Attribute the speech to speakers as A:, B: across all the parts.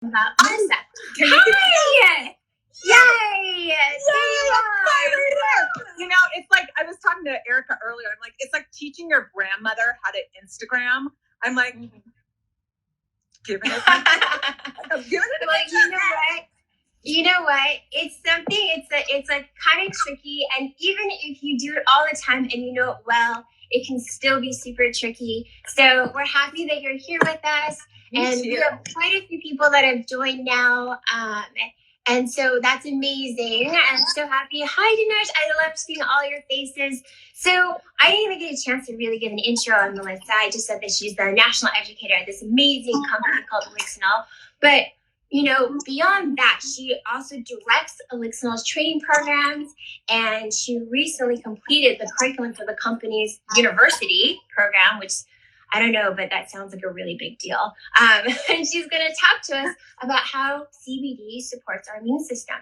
A: About Melissa. Hi! Yay!
B: You know, it's like I was talking to Erica earlier. I'm like, it's like teaching your grandmother how to Instagram. I'm like, giving it. I'm giving it.
A: Well, you know what? It's something. It's like kind of tricky, and even if you do it all the time and you know it well, it can still be super tricky. So we're happy that you're here with us. And we have quite a few people that have joined now. And so that's amazing. I'm so happy. Hi, Dinesh. I love seeing all your faces. So I didn't even get a chance to really give an intro on Melissa. I just said that she's the national educator at this amazing company called Elixinol. But, you know, beyond that, she also directs Elixinol's training programs. And she recently completed the curriculum for the company's university program, which I don't know, but that sounds like a really big deal. And she's going to talk to us about how CBD supports our immune system.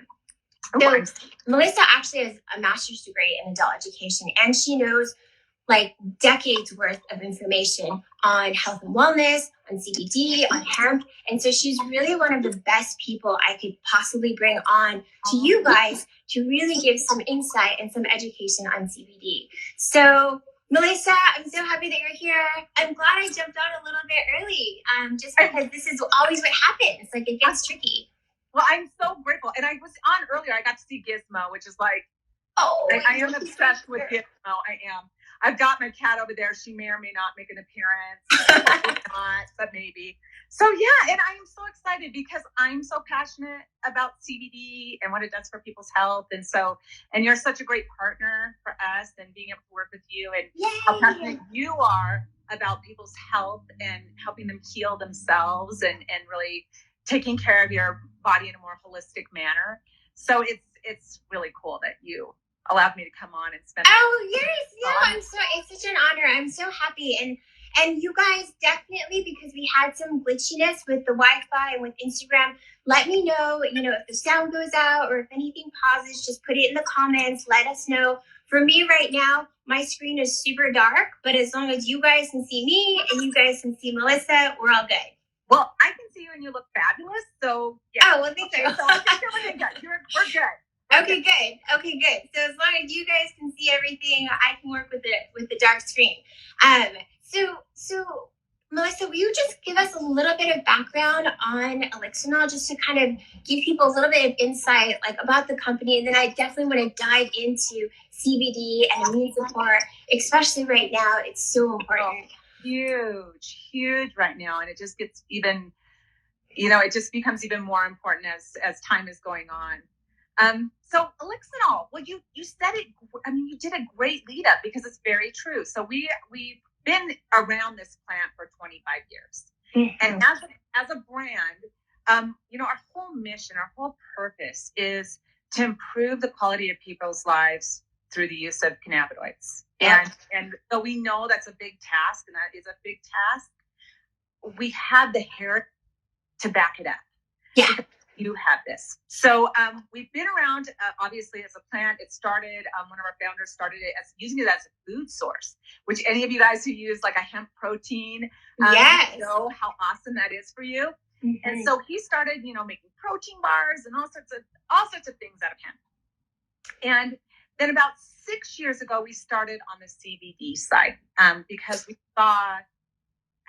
A: So Melissa actually has a master's degree in adult education, and she knows like decades worth of information on health and wellness, on CBD, on hemp. And so she's really one of the best people I could possibly bring on to you guys to really give some insight and some education on CBD. So Melissa, I'm so happy that you're here. I'm glad I jumped on a little bit early, just because this is always what happens. Like, it gets tricky.
B: Well, I'm so grateful. And I was on earlier. I got to see Gizmo, which is like, I am obsessed with Gizmo. I am. I've got my cat over there. She may or may not make an appearance. Not, but maybe. So yeah, and I am so excited because I'm so passionate about CBD and what it does for people's health. And you're such a great partner for us, and being able to work with you, and how passionate you are about people's health and helping them heal themselves, and really taking care of your body in a more holistic manner. So it's really cool that you allowed me to come on and spend.
A: Oh yes, it's such an honor. I'm so happy, and you guys definitely, because we had some glitchiness with the Wi-Fi and with Instagram. Let me know, if the sound goes out or if anything pauses, just put it in the comments. Let us know. For me right now, my screen is super dark, but as long as you guys can see me and you guys can see Melissa, we're all good.
B: Well, I can see you and you look fabulous. So yeah.
A: Oh, well, thank you.
B: So I think we're good. We're good.
A: Okay, good. So as long as you guys can see everything, I can work with the dark screen. So Melissa, will you just give us a little bit of background on Elixinol, just to kind of give people a little bit of insight, like, about the company, and then I definitely want to dive into CBD and immune support, especially right now. It's so important.
B: Huge right now, and it just gets even, it just becomes even more important as time is going on. So Elixinol, well, you said it. I mean, you did a great lead up, because it's very true. So we've been around this plant for 25 years, and as a brand, our whole mission, our whole purpose is to improve the quality of people's lives through the use of cannabinoids. And though we know that's a big task, and that is a big task, we have the hair to back it up.
A: Yeah.
B: You have this. So we've been around, obviously, as a plant. It started, one of our founders started it as using it as a food source, which any of you guys who use like a hemp protein know how awesome that is for you. Mm-hmm. And so he started, making protein bars and all sorts of things out of hemp. And then about 6 years ago, we started on the CBD side, because we saw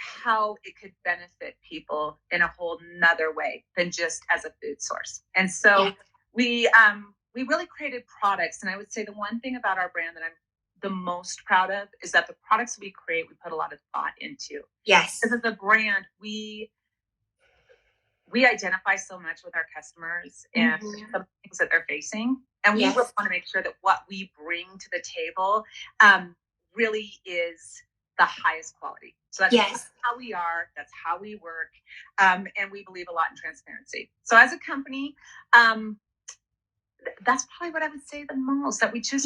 B: how it could benefit people in a whole nother way than just as a food source. And so we really created products. And I would say the one thing about our brand that I'm the most proud of is that the products we create, we put a lot of thought into.
A: Yes.
B: Because as a brand, we identify so much with our customers and the things that they're facing. And we really want to make sure that what we bring to the table really is the highest quality. So that's how we are. That's how we work. And we believe a lot in transparency. So as a company, that's probably what I would say the most, that we just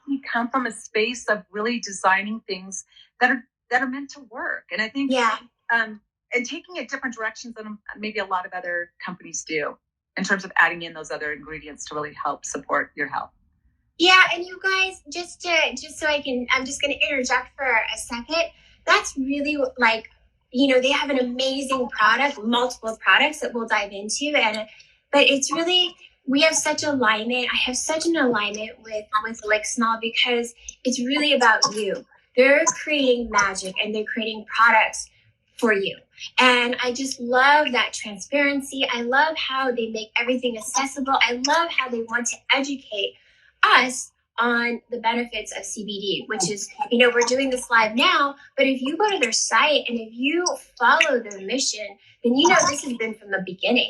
B: we come from a space of really designing things that are meant to work. And I think and taking it different directions than maybe a lot of other companies do, in terms of adding in those other ingredients to really help support your health.
A: Yeah, and you guys, I'm just going to interject for a second. That's really, like, they have an amazing product, multiple products that we'll dive into. But it's really, we have such alignment. I have such an alignment with Elixinol because it's really about you. They're creating magic and they're creating products for you. And I just love that transparency. I love how they make everything accessible. I love how they want to educate us on the benefits of CBD, which is, we're doing this live now, but if you go to their site and if you follow their mission, then this has been from the beginning,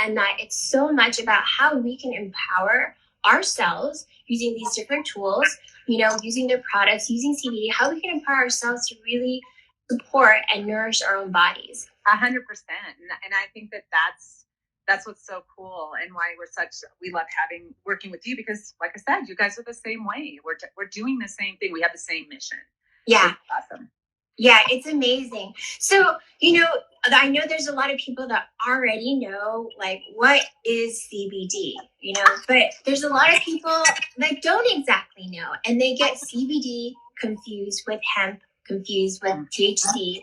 A: and that it's so much about how we can empower ourselves using these different tools, using their products, using CBD, how we can empower ourselves to really support and nourish our own bodies.
B: 100%. And I think that's what's so cool and why we love working with you, because like I said, you guys are the same way. We're doing the same thing. We have the same mission.
A: Yeah.
B: It's awesome.
A: Yeah, it's amazing. So, I know there's a lot of people that already know, like, what is CBD, but there's a lot of people that don't exactly know, and they get CBD confused with hemp, confused with THC.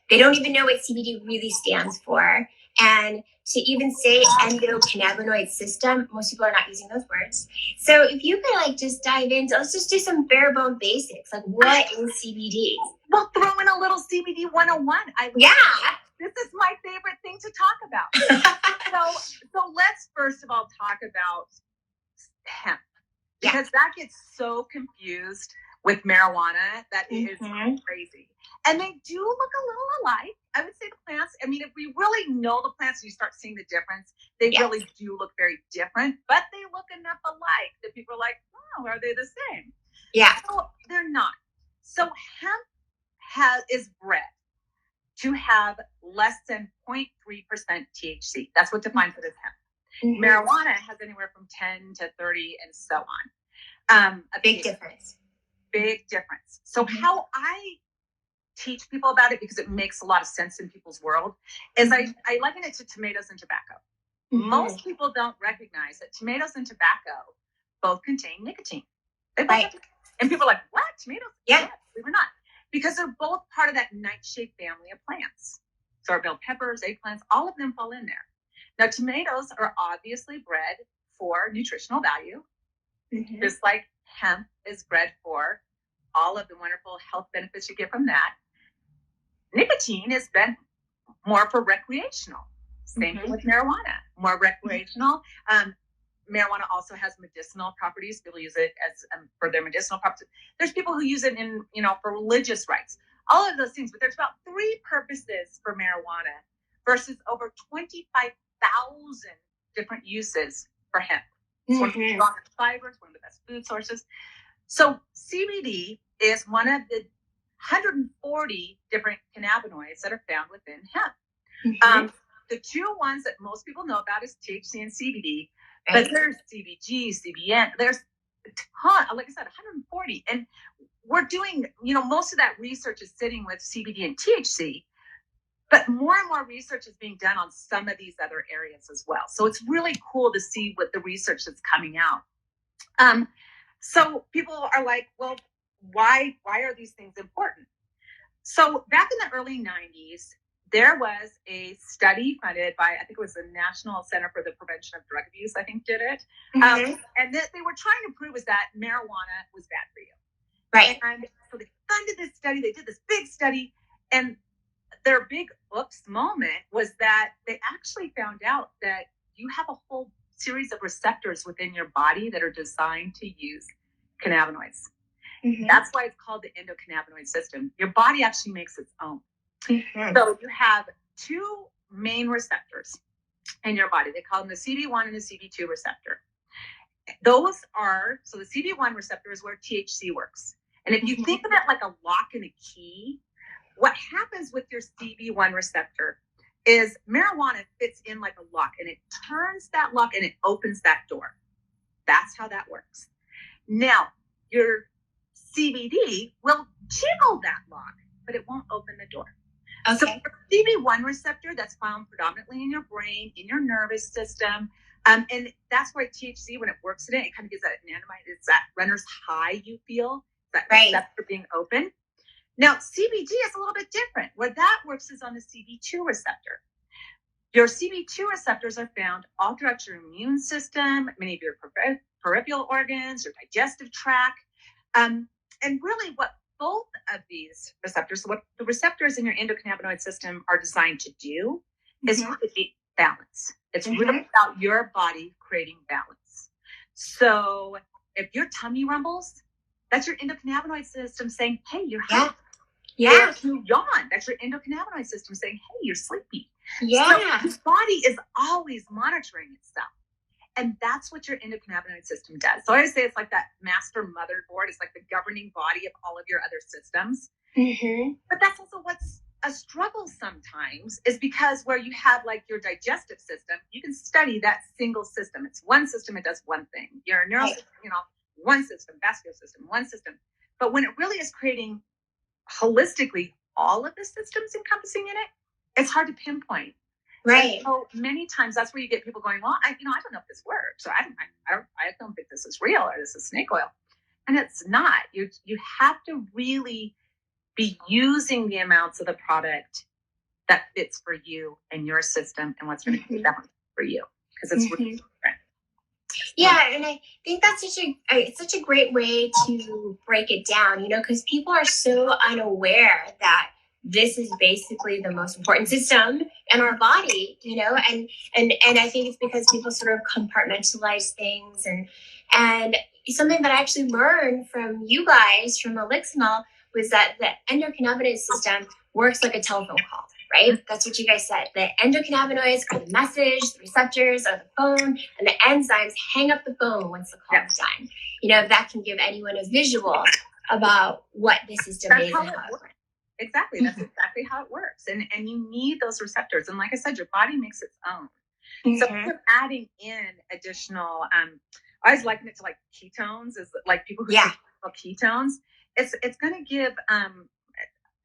A: They don't even know what CBD really stands for. And to even say endocannabinoid system, most people are not using those words. So if you could just dive into, let's just do some bare bone basics. Like, what is CBD?
B: We'll throw in a little CBD 101. This is my favorite thing to talk about. So let's first of all talk about hemp, because that gets so confused with marijuana that it is crazy. And they do look a little alike. I would say the plants, if we really know the plants and you start seeing the difference, they really do look very different, but they look enough alike that people are like, oh, are they the same?
A: Yeah.
B: So they're not. So hemp is bred to have less than 0.3% THC. That's what defines it as hemp. Marijuana has anywhere from 10 to 30 and so on.
A: A big difference.
B: Big difference. So how I teach people about it, because it makes a lot of sense in people's world, is I liken it to tomatoes and tobacco. Most people don't recognize that tomatoes and tobacco both contain nicotine. And people are like, what? Tomatoes?
A: Yeah.
B: Believe it or not. Because they're both part of that nightshade family of plants. So our bell peppers, eggplants, all of them fall in there. Now, tomatoes are obviously bred for nutritional value, just like hemp is bred for all of the wonderful health benefits you get from that. Nicotine has been more for recreational. Same thing with marijuana, more recreational. Marijuana also has medicinal properties. People use it as for their medicinal properties. There's people who use it in, for religious rites, all of those things. But there's about 3 purposes for marijuana versus over 25,000 different uses for hemp. It's one of the strongest fibers, one of the best food sources. So CBD is one of the 140 different cannabinoids that are found within hemp. The 2 ones that most people know about is THC and CBD, but there's CBG, CBD An. There's a ton, like I said, 140. And we're doing, most of that research is sitting with CBD and THC, but more and more research is being done on some of these other areas as well. So it's really cool to see what the research that's coming out. So people are like, well, why are these things important? So back in the early 90s, there was a study funded by, I think it was the National Center for the Prevention of Drug Abuse, I think did it. And they were trying to prove is that marijuana was bad for you.
A: Right.
B: And so they funded this study, they did this big study, and their big oops moment was that they actually found out that you have a whole series of receptors within your body that are designed to use cannabinoids. That's why it's called the endocannabinoid system. Your body actually makes its own. So you have 2 main receptors in your body. They call them the CB1 and the CB2 receptor. So the CB1 receptor is where THC works. And if you think of it like a lock and a key, what happens with your CB1 receptor is marijuana fits in like a lock, and it turns that lock and it opens that door. That's how that works. Now, your CBD will jiggle that lock, but it won't open the door. Okay. So the CB1 receptor, that's found predominantly in your brain, in your nervous system. And that's why THC, when it works in it, it kind of gives that anandamide. It's that runner's high you feel, that receptor being open. Now, CBD is a little bit different. Where that works is on the CB2 receptor. Your CB2 receptors are found all throughout your immune system, many of your peripheral organs, your digestive tract. And really, what both of these receptors, what the receptors in your endocannabinoid system are designed to do is create balance. It's really about your body creating balance. So if your tummy rumbles, that's your endocannabinoid system saying, hey, you're happy.
A: Yeah.
B: If you yawn, that's your endocannabinoid system saying, hey, you're sleepy.
A: Yeah.
B: So your body is always monitoring itself. And that's what your endocannabinoid system does. So I always say it's like that master motherboard. It's like the governing body of all of your other systems. But that's also what's a struggle sometimes, is because where you have like your digestive system, you can study that single system. It's one system, it does one thing. Your neural system, one system, vascular system, one system. But when it really is creating holistically all of the systems encompassing in it, it's hard to pinpoint.
A: Right.
B: And so many times that's where you get people going, well, I don't know if this works, or I don't think this is real, or this is snake oil. And it's not. You have to really be using the amounts of the product that fits for you and your system and what's going to be balanced for you, because it's really different.
A: Yeah, and I think that's such a great way to break it down, because people are so unaware that this is basically the most important system in our body, and I think it's because people sort of compartmentalize things, and something that I actually learned from you guys from Elixinol was that the endocannabinoid system works like a telephone call. Right? That's what you guys said. The endocannabinoids are the message, the receptors are the phone, and the enzymes hang up the phone once the call is done. That can give anyone a visual about what the system is and how it works.
B: Exactly. That's exactly how it works. And you need those receptors. And like I said, your body makes its own. So if you're adding in additional, I always liken it to like ketones, is like people who take ketones. It's going to give,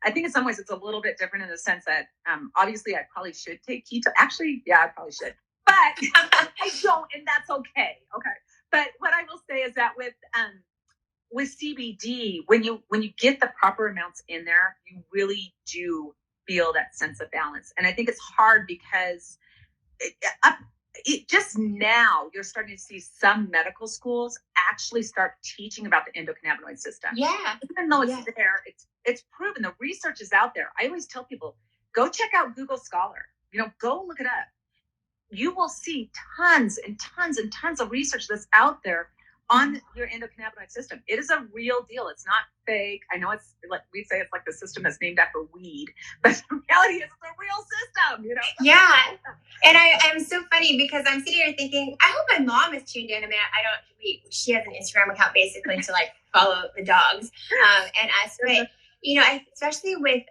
B: I think in some ways it's a little bit different in the sense that obviously I probably should take keto. Actually, yeah, I probably should, but I don't, and that's okay. Okay. But what I will say is that with CBD, when you get the proper amounts in there, you really do feel that sense of balance. And I think it's hard because it just now you're starting to see some medical schools actually start teaching about the endocannabinoid system.
A: Yeah.
B: Even though it's there, it's proven. The research is out there. I always tell people, go check out Google Scholar. Go look it up. You will see tons and tons and tons of research that's out there on your endocannabinoid system. It is a real deal. It's not fake. I know it's like we say it's like the system that's named after weed, but the reality is it's a real system,
A: Yeah. And I'm so funny because I'm sitting here thinking, I hope my mom is tuned in. I mean, she has an Instagram account basically to like follow the dogs and us, but especially with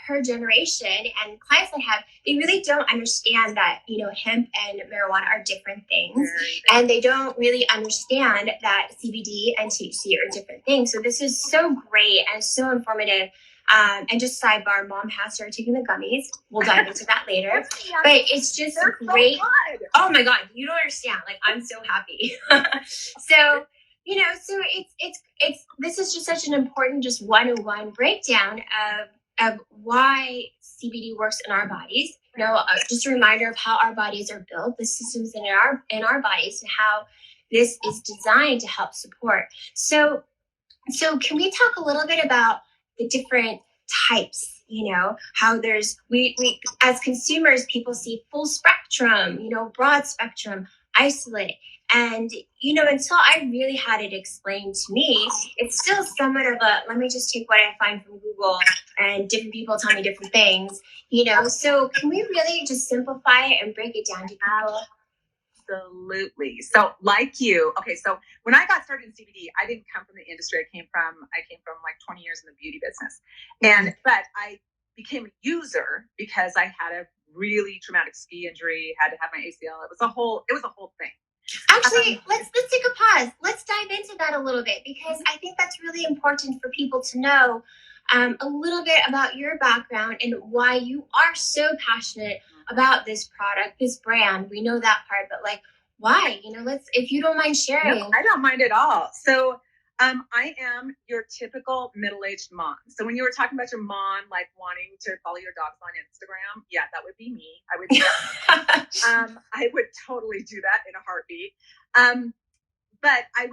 A: her generation and clients I have, they really don't understand that, hemp and marijuana are different things. And they don't really understand that CBD and THC are different things. So this is so great and so informative. And just sidebar, Mom has started taking the gummies. We'll dive into that later. But it's just great. So oh my God, you don't understand. Like, I'm so happy. So it's this is just such an important, just 101 breakdown of why CBD works in our bodies. Just a reminder of how our bodies are built, the systems in our bodies, and how this is designed to help support. So can we talk a little bit about the different types? How we as consumers, people see full spectrum, broad spectrum, isolate. And, until I really had it explained to me, it's still somewhat of let me just take what I find from Google, and different people tell me different things, So can we really just simplify it and break it down to people?
B: Absolutely. So like you, okay, so when I got started in CBD, I didn't come from the industry. I came from like 20 years in the beauty business. But I became a user because I had a really traumatic ski injury, had to have my ACL. It was a whole thing.
A: Actually, let's take a pause. Let's dive into that a little bit, because I think that's really important for people to know a little bit about your background and why you are so passionate about this product, this brand. We know that part, but like, why? If you don't mind sharing.
B: No, I don't mind at all. So I am your typical middle-aged mom. So when you were talking about your mom, like wanting to follow your dogs on Instagram, yeah, that would be me. I would do that. I would totally do that in a heartbeat. But I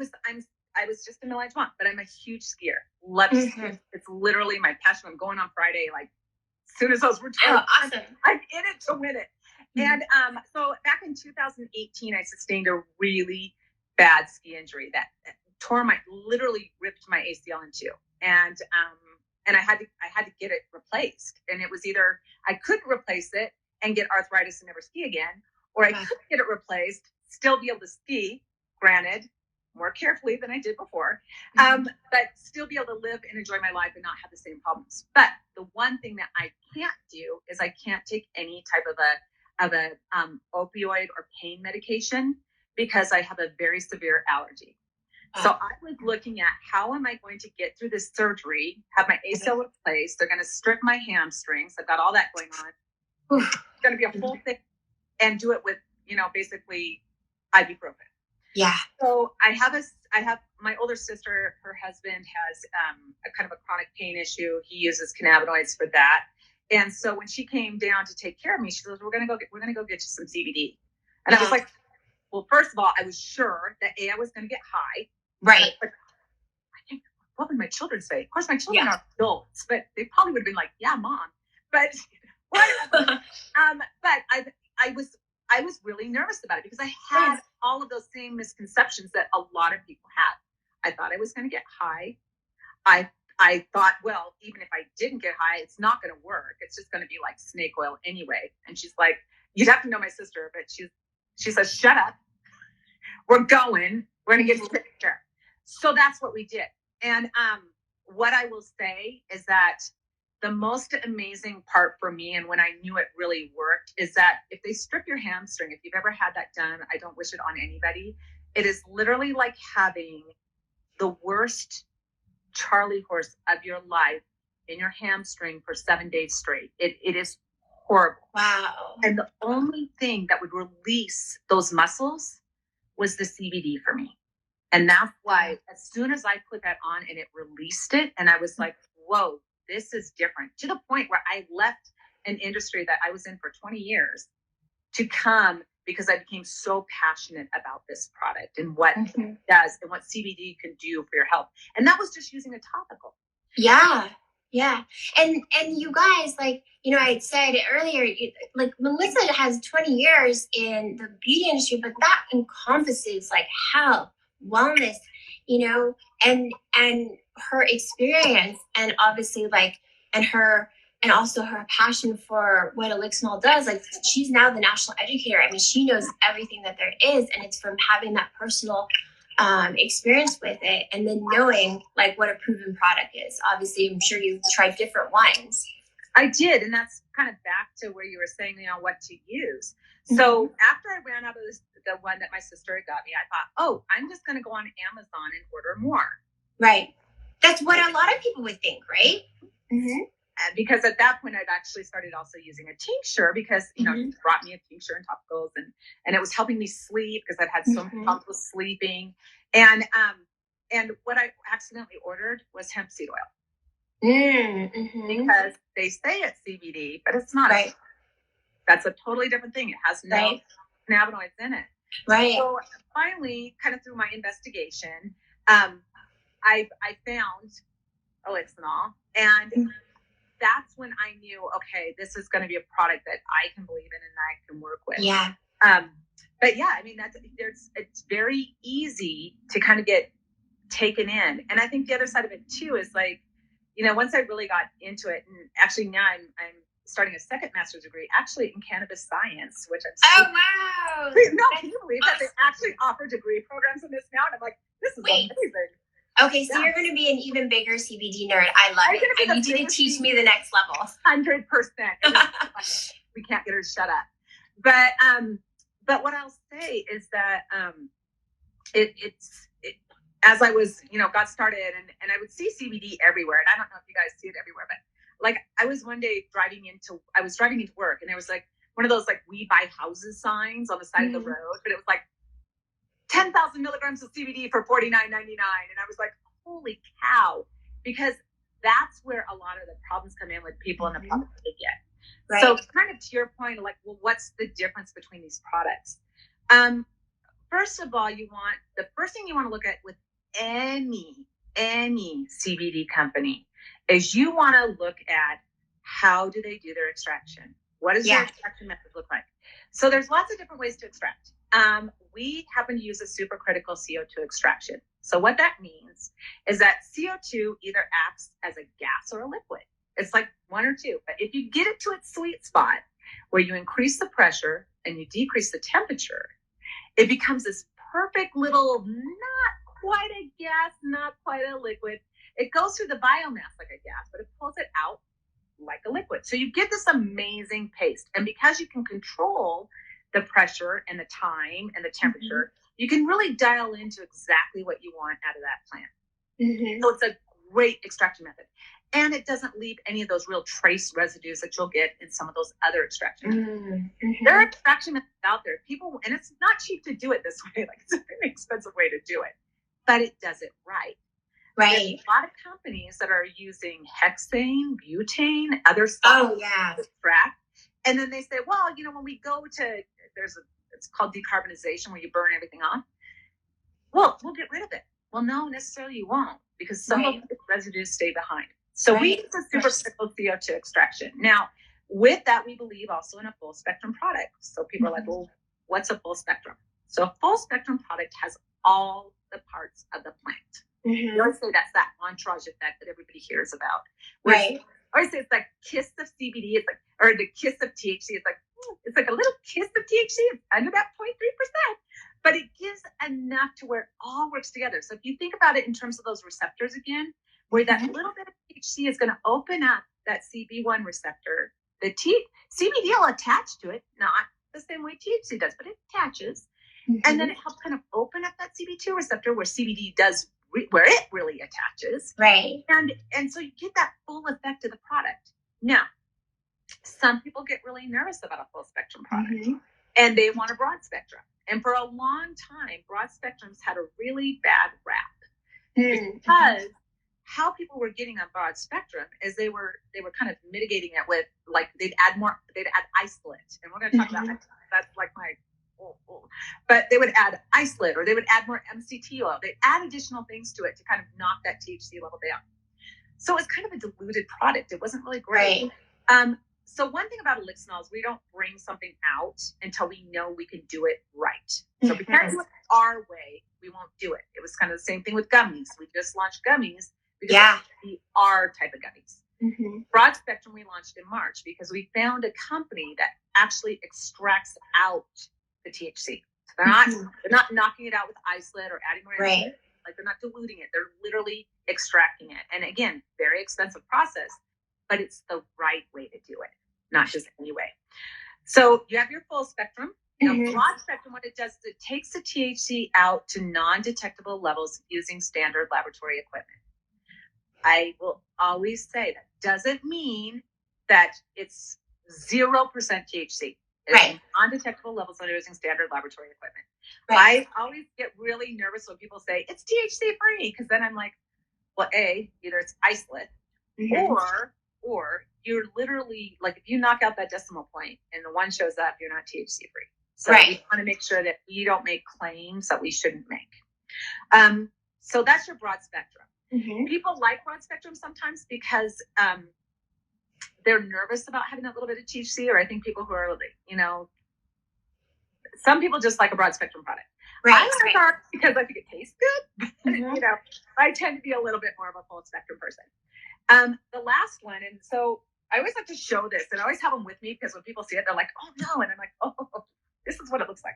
B: was just a middle-aged mom, but I'm a huge skier. Love to ski. It's literally my passion. I'm going on Friday, like as soon as those return.
A: Oh, awesome.
B: I'm in it to win it. And so back in 2018, I sustained a really bad ski injury that literally ripped my ACL in two. And I had to get it replaced. And it was either I could replace it and get arthritis and never ski again, or I could get it replaced, still be able to ski, granted, more carefully than I did before, but still be able to live and enjoy my life and not have the same problems. But the one thing that I can't do is I can't take any type of a opioid or pain medication because I have a very severe allergy. So I was looking at how am I going to get through this surgery, have my ACL replaced. They're going to strip my hamstrings. I've got all that going on. It's going to be a full thing, and do it with, basically ibuprofen.
A: Yeah.
B: So I have my older sister, her husband has a kind of a chronic pain issue. He uses cannabinoids for that. And so when she came down to take care of me, she goes, we're going to go get you some CBD. And I was like, well, first of all, I was sure that I was going to get high.
A: Right.
B: But I think, what would my children say? Of course, my children are adults, but they probably would have been like, yeah, mom. But whatever. But I was really nervous about it because I had all of those same misconceptions that a lot of people had. I thought I was going to get high. I thought, well, even if I didn't get high, it's not going to work. It's just going to be like snake oil anyway. And she's like, you'd have to know my sister, but she says, shut up. We're going to get you taken care. So that's what we did. And what I will say is that the most amazing part for me, and when I knew it really worked, is that if they strip your hamstring, if you've ever had that done, I don't wish it on anybody. It is literally like having the worst Charlie horse of your life in your hamstring for 7 days straight. It is horrible.
A: Wow.
B: And the only thing that would release those muscles was the CBD for me. And that's why as soon as I put that on and it released it, and I was like, whoa, this is different, to the point where I left an industry that I was in for 20 years to come because I became so passionate about this product and what it does and what CBD can do for your health. And that was just using a topical.
A: Yeah. Yeah. And you guys, like, I said earlier, like Melissa has 20 years in the beauty industry, but that encompasses like health, wellness, and her experience, and obviously and also her passion for what Elixinol does. Like, she's now the national educator. I mean, she knows everything that there is, and it's from having that personal experience with it, and then knowing like what a proven product is. Obviously, I'm sure you've tried different ones.
B: I did, and that's kind of back to where you were saying, what to use. So after I ran out of the one that my sister had got me, I thought, oh, I'm just going to go on Amazon and order more.
A: Right. That's what a lot of people would think, right?
B: Because at that point, I'd actually started also using a tincture because, she brought me a tincture and topicals, and it was helping me sleep because I'd had so much problems with sleeping. And what I accidentally ordered was hemp seed oil. Because they say it's CBD, but it's not.
A: Right.
B: That's a totally different thing. It has no cannabinoids in it.
A: Right.
B: So finally, kind of through my investigation, I found Elixinol, and that's when I knew, okay, this is going to be a product that I can believe in and I can work with.
A: Yeah.
B: But yeah, I mean, it's very easy to kind of get taken in. And I think the other side of it too is like, once I really got into it, and actually now I'm starting a second master's degree actually in cannabis science, which I'm
A: wow.
B: No, can you believe that they actually offer degree programs in this now? And I'm like, this is amazing.
A: Okay, so you're going to be an even bigger CBD nerd. I love it. I need you to teach me the next level.
B: 100%. We can't get her to shut up. But what I'll say is that it's as I was, got started, and I would see CBD everywhere, and I don't know if you guys see it everywhere, but like I was one day driving into work, and there was like one of those like we buy houses signs on the side of the road, but it was like 10,000 milligrams of CBD for $49.99, and I was like, holy cow, because that's where a lot of the problems come in with people and the problems that they get.
A: Right.
B: So kind of to your point, like, well, what's the difference between these products? First of all, the first thing you want to look at with any CBD company is you want to look at how do they do their extraction? What does their extraction method look like? So there's lots of different ways to extract. We happen to use a supercritical CO2 extraction. So what that means is that CO2 either acts as a gas or a liquid. It's like one or two. But if you get it to its sweet spot where you increase the pressure and you decrease the temperature, it becomes this perfect little, not quite a gas, not quite a liquid. It goes through the biomass like a gas, but it pulls it out like a liquid. So you get this amazing paste. And because you can control the pressure and the time and the temperature, you can really dial into exactly what you want out of that plant. So it's a great extraction method. And it doesn't leave any of those real trace residues that you'll get in some of those other extraction methods. There are extraction methods out there. People, and it's not cheap to do it this way. Like, it's a very expensive way to do it, but it does it right.
A: Right.
B: There's a lot of companies that are using hexane, butane, other stuff to extract. And then they say, well, when we go to, it's called decarbonization, where you burn everything off. Well, we'll get rid of it. Well, no, necessarily you won't, because some of the residues stay behind. So we use a supercritical CO2 extraction. Now, with that, we believe also in a full spectrum product. So people are like, well, what's a full spectrum? So a full spectrum product has all the parts of the plant. You always say that's that entourage effect that everybody hears about. I always say it's like kiss of CBD. It's like, or the kiss of THC. It's like a little kiss of THC. It's under that 0.3%, but it gives enough to where it all works together. So if you think about it in terms of those receptors again, where that little bit of THC is going to open up that CB1 receptor, the CBD will attach to it, not the same way THC does, but it attaches. And then it helps kind of open up that CB2 receptor where CBD does, where it really attaches.
A: Right.
B: And so you get that full effect of the product. Now, some people get really nervous about a full spectrum product and they want a broad spectrum. And for a long time, broad spectrums had a really bad rap because how people were getting a broad spectrum is they were kind of mitigating it with, like, they'd add isolate. And we're going to talk about that. That's like my, but they would add isolate, or they would add more MCT oil. They'd add additional things to it to kind of knock that THC level down. So it was kind of a diluted product. It wasn't really great. So one thing about Elixinol is we don't bring something out until we know we can do it right. So if we can't do it our way, we won't do it. It was kind of the same thing with gummies. We just launched gummies because we are type of gummies. Broad spectrum we launched in March because we found a company that actually extracts out the THC. So they're not knocking it out with isolate or adding more isolate. Like, they're not diluting it. They're literally extracting it. And again, very expensive process, but it's the right way to do it, not just any way. So you have your full spectrum. Broad spectrum, what it does is it takes the THC out to non-detectable levels using standard laboratory equipment. I will always say that doesn't mean that it's 0% THC. It's non-detectable levels when using standard laboratory equipment. I always get really nervous when people say it's THC free, because then I'm like, well, either it's isolate or you're literally, like, if you knock out that decimal point and the one shows up, you're not THC free. So we want to make sure that we don't make claims that we shouldn't make. So that's your broad spectrum. People like broad spectrum sometimes because they're nervous about having that little bit of THC, or I think people who are, some people just like a broad spectrum product. I like ours because I think it tastes good. I tend to be a little bit more of a full spectrum person. The last one, and so I always like to show this, and I always have them with me because when people see it, they're like, oh no, and I'm like, oh, this is what it looks like.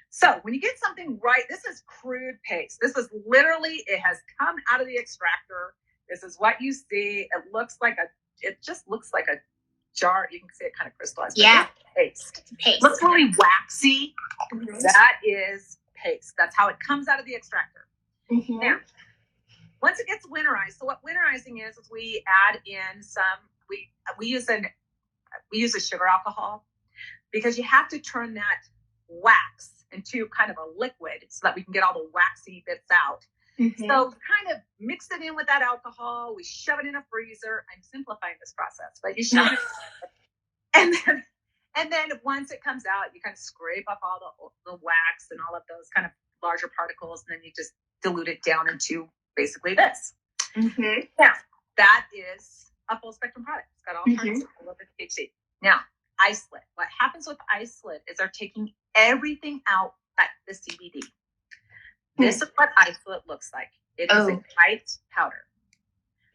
B: So when you get something right, this is crude paste. This is literally, it has come out of the extractor. This is what you see. It just looks like a jar. You can see it kind of crystallized. Paste. Looks really waxy. That is paste. That's how it comes out of the extractor. Now, once it gets winterized, so what winterizing is we add in some, we use a sugar alcohol, because you have to turn that wax into kind of a liquid so that we can get all the waxy bits out. So kind of mix it in with that alcohol. We shove it in a freezer. I'm simplifying this process, but you shove it in, and then once it comes out, you kind of scrape up all the wax and all of those kind of larger particles, and then you just dilute it down into basically this.
A: Mm-hmm.
B: Now, that is a full spectrum product. It's got all kinds of THC. Now, isolate. What happens with isolate is they're taking everything out but the CBD. This is what isolate looks like. It is a white powder.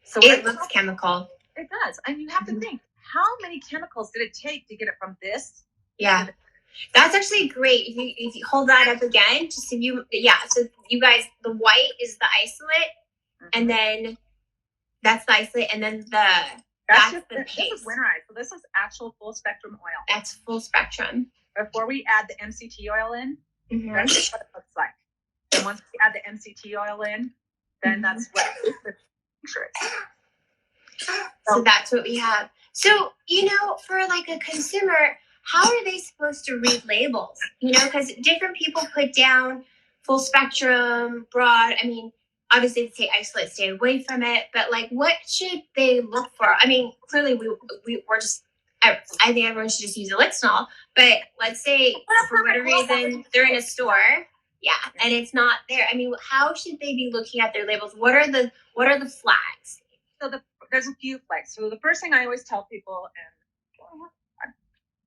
B: So
A: it looks chemical.
B: It does. And you have to think, how many chemicals did it take to get it from this?
A: Yeah. That's actually great. If you hold that up again, just if you, so you guys, the white is the isolate, and then that's the isolate, and then that's the paste.
B: This is winterized. So this is actual full spectrum oil.
A: That's full spectrum.
B: Before we add the MCT oil in, that's what it looks like. And once we add the MCT oil in, then that's what the picture is.
A: So that's what we have. So, for like a consumer, how are they supposed to read labels? Because different people put down full spectrum, broad. I mean, obviously they say isolate, stay away from it. But like, what should they look for? I mean, clearly we're just, I think everyone should just use Elixinol. But let's say for whatever reason they're in a store, and it's not there. I mean, how should they be looking at their labels? What are the flags?
B: So there's a few flags. So the first thing I always tell people, and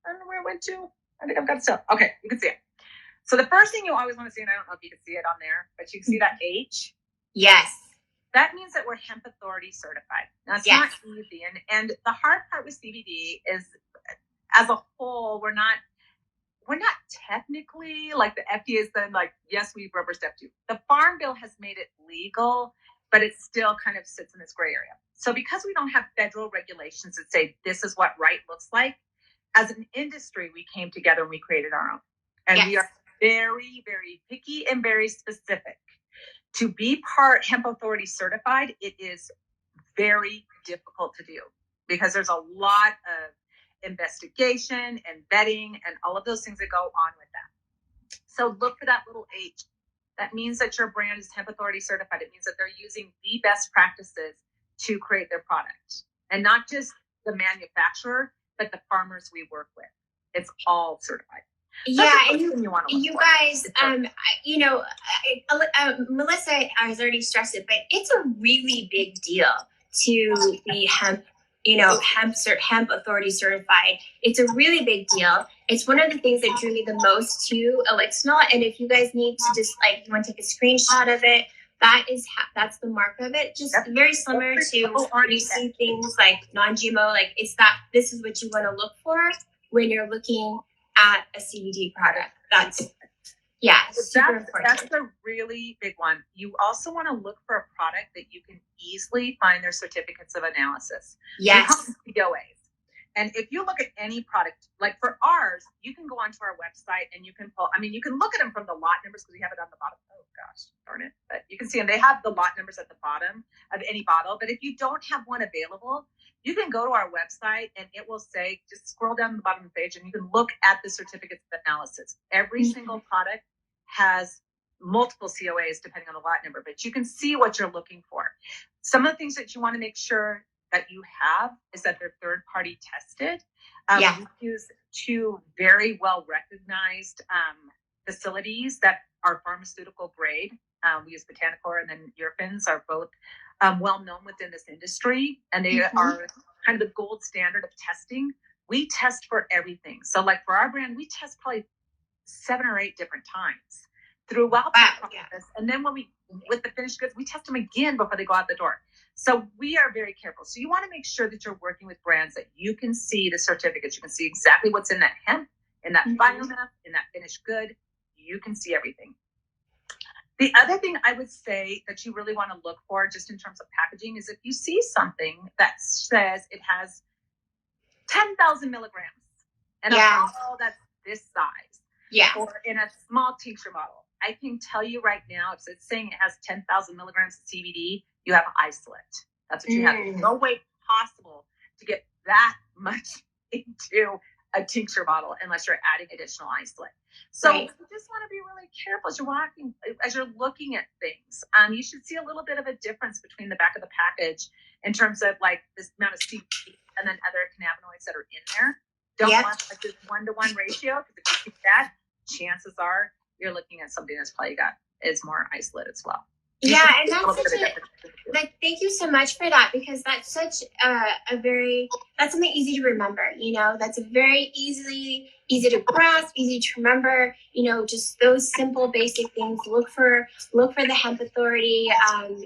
B: I don't know where I went to. I think I've got stuff. Okay, you can see it. So the first thing you always want to see, and I don't know if you can see it on there, but you can see that H.
A: Yes.
B: That means that we're hemp authority certified. Now it's not easy, and the hard part with CBD is, as a whole, we're not technically like the FDA has been like, yes, we rubber step you. The Farm Bill has made it legal, but it still kind of sits in this gray area. So because we don't have federal regulations that say this is what right looks like, as an industry, we came together and we created our own. And we are very, very picky and very specific. To be part Hemp Authority certified, it is very difficult to do because there's a lot of investigation and vetting and all of those things that go on with that. So look for that little H. That means that your brand is Hemp Authority certified. It means that they're using the best practices to create their product. And not just the manufacturer, but the farmers we work with. It's all certified.
A: And you guys, Melissa has already stressed it, but it's a really big deal to be hemp authority certified. It's a really big deal. It's one of the things that drew me the most to Elixinol. And if you guys need to just you want to take a screenshot of it, that's the mark of it. Just very similar to when you see things like non-GMO, this is what you want to look for when you're looking at a CBD product. That's super important.
B: That's a really big one. You also want to look for a product that you can easily find their certificates of analysis.
A: Yes.
B: COAs. And if you look at any product, like for ours, you can go onto our website and you can you can look at them from the lot numbers because we have it on the bottom. Oh gosh, darn it. But you can see them. They have the lot numbers at the bottom of any bottle. But if you don't have one available, you can go to our website and it will say, just scroll down to the bottom of the page and you can look at the certificates of analysis. Every single product has multiple COAs depending on the lot number, but you can see what you're looking for. Some of the things that you want to make sure that you have is that they're third-party tested. We use two very well-recognized facilities that are pharmaceutical grade. We use Botanicor and then Eurofins are both well-known within this industry, and they are kind of the gold standard of testing. We test for everything. So like for our brand, we test probably 7 or 8 different times throughout the process. And then with the finished goods, we test them again before they go out the door. So we are very careful. So you want to make sure that you're working with brands that you can see the certificates. You can see exactly what's in that hemp, in that biomass, in that finished good. You can see everything. The other thing I would say that you really want to look for just in terms of packaging is if you see something that says it has 10,000 milligrams and a bottle that's this size, or in a small tincture bottle, I can tell you right now, if it's saying it has 10,000 milligrams of CBD, you have isolate. That's what you have. No way possible to get that much into a tincture bottle unless you're adding additional isolate. So
A: Right.
B: you just want to be really careful as you're looking at things. You should see a little bit of a difference between the back of the package in terms of like this amount of CBD and then other cannabinoids that are in there. Don't want like this 1-to-1 ratio, because if you keep that, chances are you're looking at something that's probably is more isolate as well.
A: Yeah, and that's such like, thank you so much for that, because that's such that's something easy to remember, that's a very easy to grasp, easy to remember, just those simple basic things. Look for the hemp authority,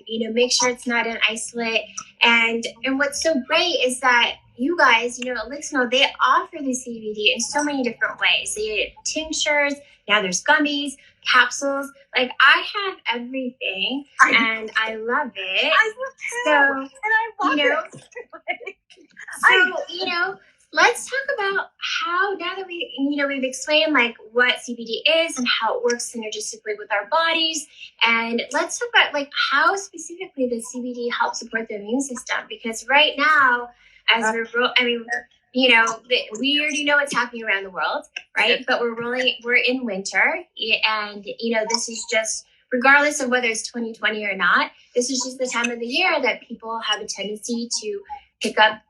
A: make sure it's not an isolate. And what's so great is that you guys, Elixinol, they offer the CBD in so many different ways. They tinctures, now there's gummies, capsules. Like, I have everything, and I love it.
B: I do too.
A: So,
B: and I love it.
A: So, let's talk about how, now that we've explained like what CBD is and how it works synergistically with our bodies, and let's talk about like how specifically the CBD helps support the immune system. Because right now, as we already know what's happening around the world, right? But we're in winter, and this is just, regardless of whether it's 2020 or not, this is just the time of the year that people have a tendency to pick up,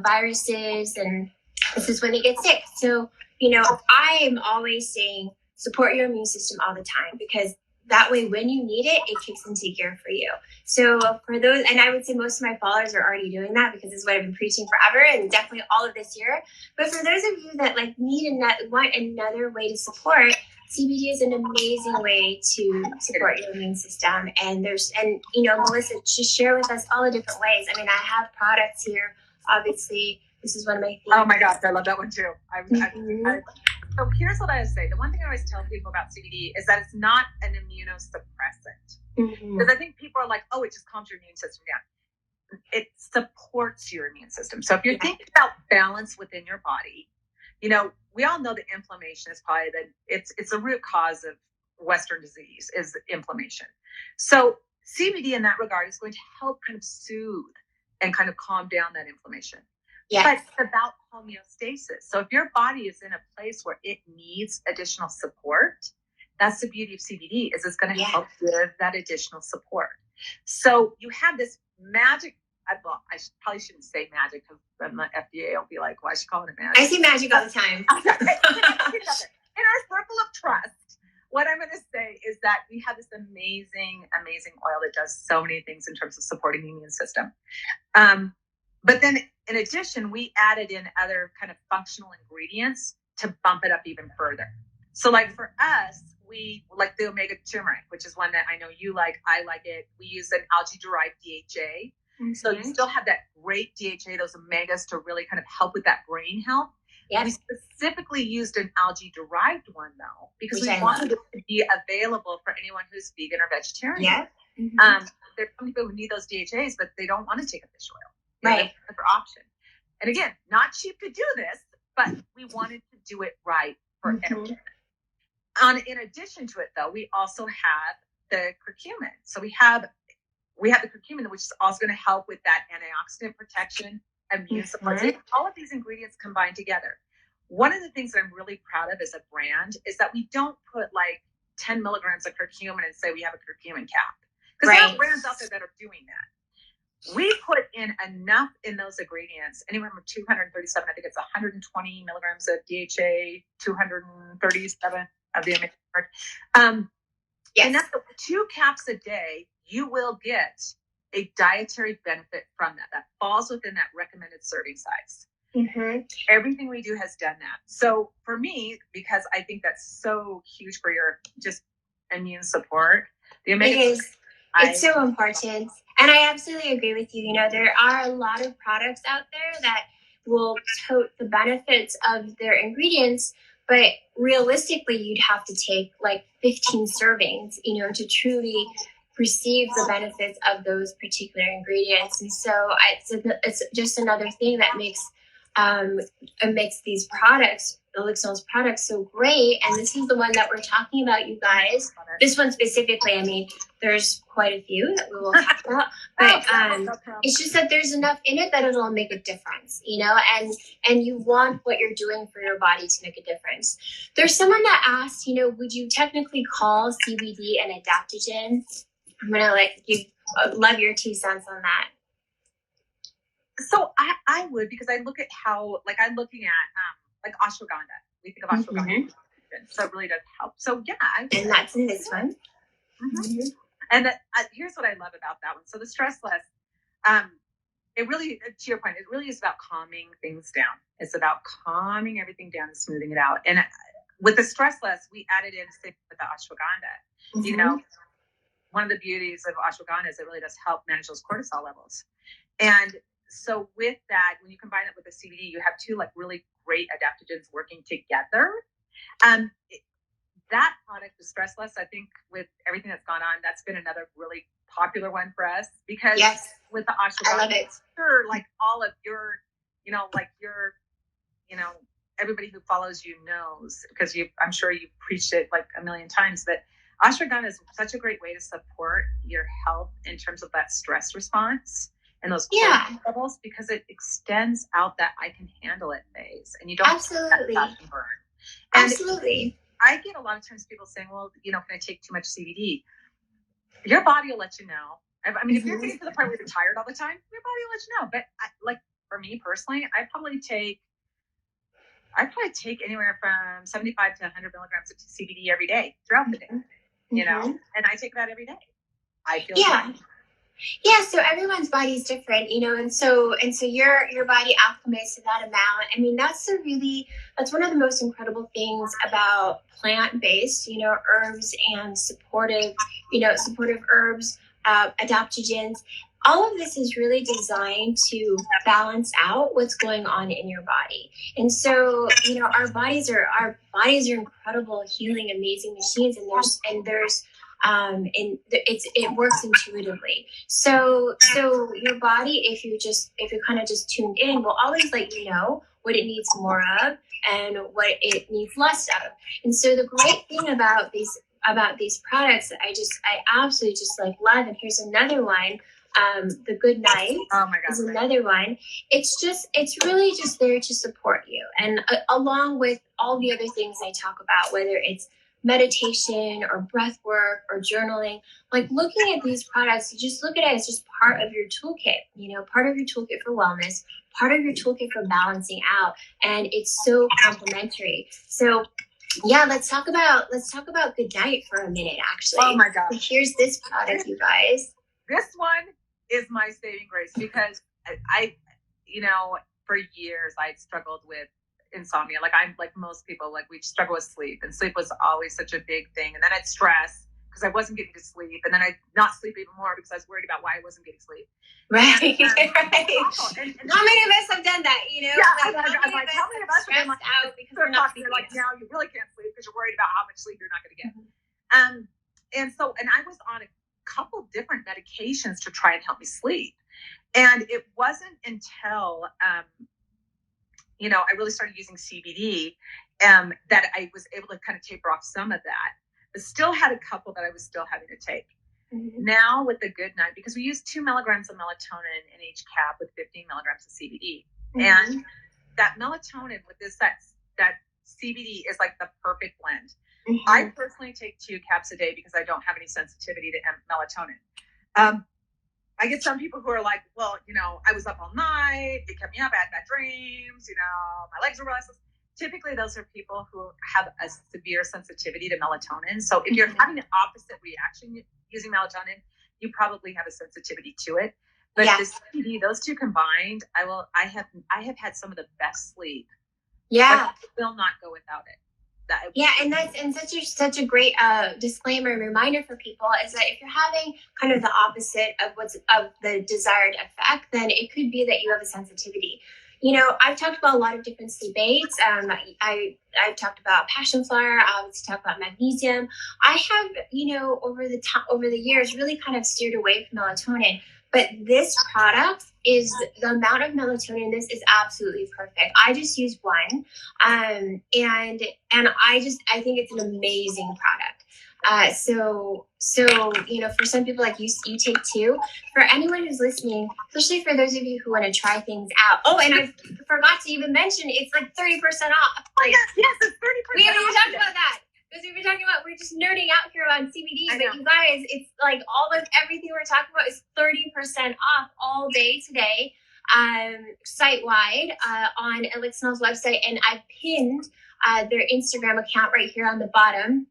A: viruses, and this is when they get sick. So, I am always saying support your immune system all the time, because that way, when you need it, it kicks into gear for you. So for those, and I would say most of my followers are already doing that, because it's what I've been preaching forever, and definitely all of this year. But for those of you that like want another way to support, CBD is an amazing way to support your immune system. And Melissa, just share with us all the different ways. I mean, I have products here. Obviously, this is one of my favorites.
B: Oh my gosh, I love that one too. So here's what I would say. The one thing I always tell people about CBD is that it's not an immunosuppressant. Because I think people are like, oh, it just calms your immune system down. It supports your immune system. So if you're thinking about balance within your body, we all know that inflammation is probably it's a root cause of Western disease, is inflammation. So CBD in that regard is going to help kind of soothe and kind of calm down that inflammation. Yes. But it's about homeostasis. So if your body is in a place where it needs additional support, that's the beauty of CBD, is it's going to help give that additional support. So you have this magic. Well, probably shouldn't say magic, because then the FDA will be like, why is she calling it magic?
A: I say magic all the time.
B: In our circle of trust, what I'm going to say is that we have this amazing, amazing oil that does so many things in terms of supporting the immune system. But then in addition, we added in other kind of functional ingredients to bump it up even further. So like for us, we like the omega turmeric, which is one that I know you like. I like it. We use an algae-derived DHA. Mm-hmm. So you still have that great DHA, those omegas, to really kind of help with that brain health. Yes. We specifically used an algae-derived one, though, because we wanted it to be available for anyone who's vegan or vegetarian. Yeah. Mm-hmm. There are some people who need those DHAs, but they don't want to take a fish oil. Right. Another option. And again, not cheap to do this, but we wanted to do it right for everyone. In addition to it, though, we also have the curcumin. So we have the curcumin, which is also going to help with that antioxidant protection, immune support. So all of these ingredients combined together. One of the things that I'm really proud of as a brand is that we don't put like 10 milligrams of curcumin and say we have a curcumin cap. Because there are brands out there that are doing that. We put in enough in those ingredients, anywhere from 237, I think it's 120 milligrams of DHA, 237 of the omega. And that's 2 caps a day. You will get a dietary benefit from that. That falls within that recommended serving size. Mm-hmm. Everything we do has done that. So for me, because I think that's so huge for your just immune support, the omega.
A: It's so important. And I absolutely agree with you. There are a lot of products out there that will tote the benefits of their ingredients, but realistically, you'd have to take like 15 servings, to truly receive the benefits of those particular ingredients. And so it's just another thing that makes these products Elixinol's products so great, and this is the one that we're talking about, you guys. This one specifically, I mean, there's quite a few that we will talk about, but it's just that there's enough in it that it'll make a difference, you know, and you want what you're doing for your body to make a difference. There's someone that asked, you know, would you technically call CBD an adaptogen? I'm gonna let you love your 2 cents on that.
B: So I would, because I look at how, like, I'm looking at like ashwagandha. We think of ashwagandha, so it really does help. So yeah,
A: and that's in this one.
B: And here's what I love about that one. So the stress less, it really, to your point, it really is about calming things down. It's about calming everything down and smoothing it out. And with the stress less, we added in with the ashwagandha. You know, one of the beauties of ashwagandha is it really does help manage those cortisol levels. And so with that, when you combine it with the CBD, you have 2 like really great adaptogens working together. That product, the Stress Less, I think with everything that's gone on, that's been another really popular one for us, because with the ashwagandha,
A: I love it.
B: Sure, like all of your, you know, like your, you know, everybody who follows you knows, because I'm sure you've preached it like a million times, but ashwagandha is such a great way to support your health in terms of that stress response and those cortisol levels, because it extends out that I can handle it phase, and you don't have that burn. And I get a lot of times people saying, well, you know, can I take too much CBD? Your body will let you know. I mean, if you're getting to the point where you're tired all the time, your body will let you know. But like for me personally, I probably take anywhere from 75 to 100 milligrams of CBD every day throughout the day, you know, and I take that every day. I feel good.
A: Yeah, so everyone's body is different, you know, and so your body acclimates to that amount. I mean, that's one of the most incredible things about plant-based, you know, herbs and supportive herbs, adaptogens. All of this is really designed to balance out what's going on in your body. And so, you know, our bodies are incredible, healing, amazing machines, and it works intuitively. So your body, if you're kind of just tuned in, will always let you know what it needs more of and what it needs less of. And so the great thing about these products, I absolutely just like love. And here's another one. The Good Night is another one. It's really just there to support you, and along with all the other things I talk about, whether it's meditation or breath work or journaling, like looking at these products, you just look at it as just part of your toolkit, you know, part of your toolkit for wellness, part of your toolkit for balancing out, and it's so complementary. So yeah, let's talk about Good Night for a minute, actually.
B: Oh my gosh.
A: So here's this product, you guys.
B: This one is my saving grace, because I, you know, for years I struggled with insomnia. Like I'm like most people, like we struggle with sleep, and sleep was always such a big thing. And then I'd stress because I wasn't getting to sleep, and then I'd not sleep even more because I was worried about why I wasn't getting sleep.
A: Right.
B: And,
A: and how many of us have done that? You know,
B: yeah, I'm like, how many of us have been
A: out because we're not sleeping?
B: Like, now you really can't sleep because you're worried about how much sleep you're not going to get. And I was on a couple different medications to try and help me sleep, and it wasn't until you know, I really started using CBD that I was able to kind of taper off some of that, but still had a couple that I was still having to take. Now with the Good Night, because we use 2 milligrams of melatonin in each cap with 15 milligrams of CBD, and that melatonin with that CBD is like the perfect blend. I personally take 2 caps a day because I don't have any sensitivity to melatonin. I get some people who are like, well, you know, I was up all night, it kept me up, I had bad dreams, you know, my legs were restless. Typically, those are people who have a severe sensitivity to melatonin. So if you're having an opposite reaction using melatonin, you probably have a sensitivity to it. But the CBD, those 2 combined, I have had some of the best sleep. Yeah. But I will not go without it.
A: And such a great disclaimer and reminder for people is that if you're having kind of the opposite of the desired effect, then it could be that you have a sensitivity. You know, I've talked about a lot of different sleep aids. I've talked about passion flower. I've talked about magnesium. I have, you know, over the years really kind of steered away from melatonin. But this product is the amount of melatonin in this is absolutely perfect. I just use one, and I think it's an amazing product. So for some people, like you take two. For anyone who's listening, especially for those of you who want to try things out. Oh, and I forgot to even mention, it's like 30% off. Like,
B: yes, it's 30%.
A: We haven't even talked about that. Because we've been talking about, we're just nerding out here on CBD, but you guys, it's like everything we're talking about is 30% off all day today, site-wide, on Elixinol's website, and I've pinned their Instagram account right here on the bottom.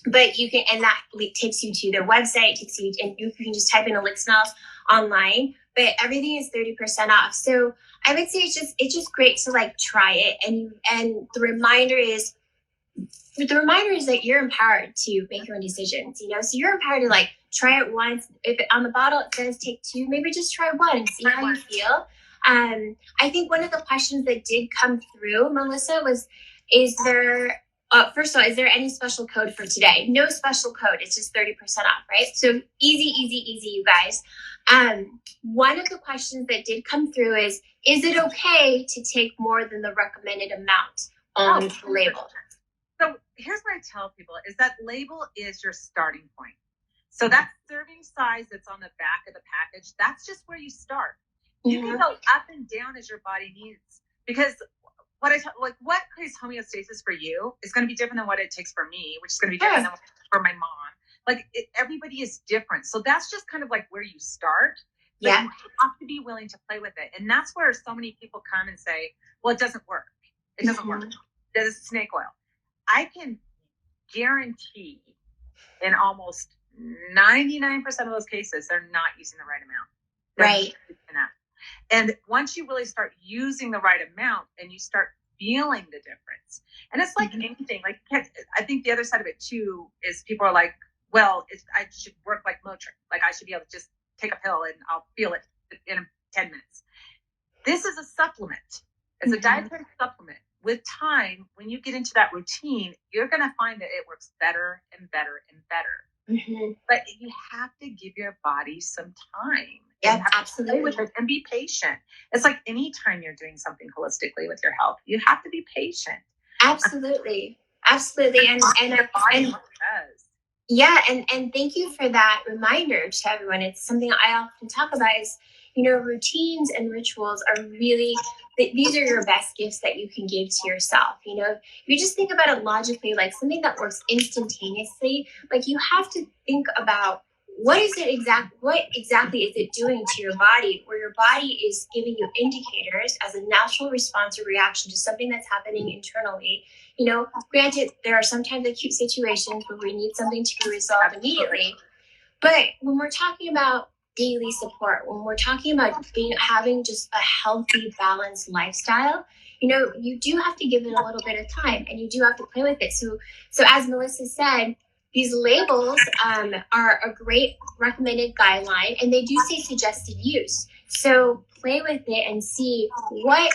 A: But you can, and that takes you to their website, and you can just type in Elixinol online. But everything is 30% off. So I would say it's just great to like try it, and the reminder is that you're empowered to make your own decisions, so you're empowered to like try it once. If on the bottle it says take two, maybe just try one and see how you feel. I think one of the questions that did come through, Melissa, was, first of all, is there any special code for today? No special code. It's just 30% off, right? So easy, you guys. One of the questions that did come through is it okay to take more than the recommended amount on the label?
B: So here's what I tell people is that label is your starting point. So that serving size that's on the back of the package, that's just where you start. You can go up and down as your body needs, because what creates homeostasis for you is going to be different than what it takes for me, which is going to be different than for my mom. Like everybody is different. So that's just kind of like where you start. But you have to be willing to play with it. And that's where so many people come and say, well, it doesn't work. It doesn't work. This is snake oil. I can guarantee in almost 99% of those cases, they're not using the right amount.
A: Right.
B: And once you really start using the right amount and you start feeling the difference, and it's like anything, like I think the other side of it too is people are like, well, I should work like Motrin. Like I should be able to just take a pill and I'll feel it in 10 minutes. This is a supplement. It's a dietary supplement. With time, when you get into that routine, you're going to find that it works better and better and better. But you have to give your body some time.
A: Yeah, absolutely.
B: With it and be patient. It's like any time you're doing something holistically with your health, you have to be patient.
A: Absolutely. And
B: yeah,
A: and thank you for that reminder to everyone. It's something I often talk about is, routines and rituals are really, these are your best gifts that you can give to yourself. If you just think about it logically, like something that works instantaneously, like you have to think about what exactly is it doing to your body, where your body is giving you indicators as a natural response or reaction to something that's happening internally. Granted, there are sometimes acute situations where we need something to be resolved immediately. But when we're talking about daily support, when we're talking about having just a healthy, balanced lifestyle, you do have to give it a little bit of time, and you do have to play with it. So as Melissa said, these labels are a great recommended guideline, and they do say suggested use. So play with it and see what